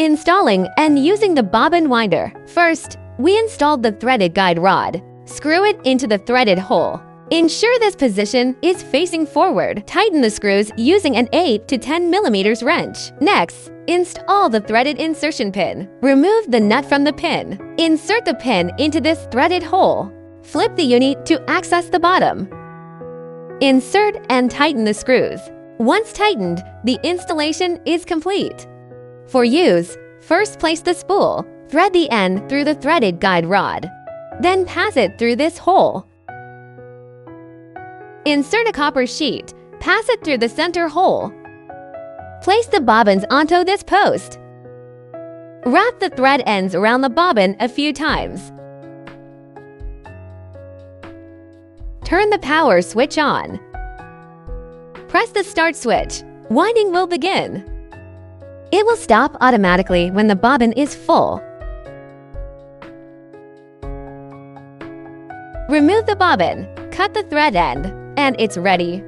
Installing and using the bobbin winder. First, we installed the threaded guide rod. Screw it into the threaded hole. Ensure this position is facing forward. Tighten the screws using an 8 to 10 millimeters wrench. Next, install the threaded insertion pin. Remove the nut from the pin. Insert the pin into this threaded hole. Flip the unit to access the bottom. Insert and tighten the screws. Once tightened, the installation is complete. For use, first place the spool. Thread the end through the threaded guide rod. Then pass it through this hole. Insert a copper sheet. Pass it through the center hole. Place the bobbins onto this post. Wrap the thread ends around the bobbin a few times. Turn the power switch on. Press the start switch. Winding will begin. It will stop automatically when the bobbin is full. Remove the bobbin, cut the thread end, and it's ready.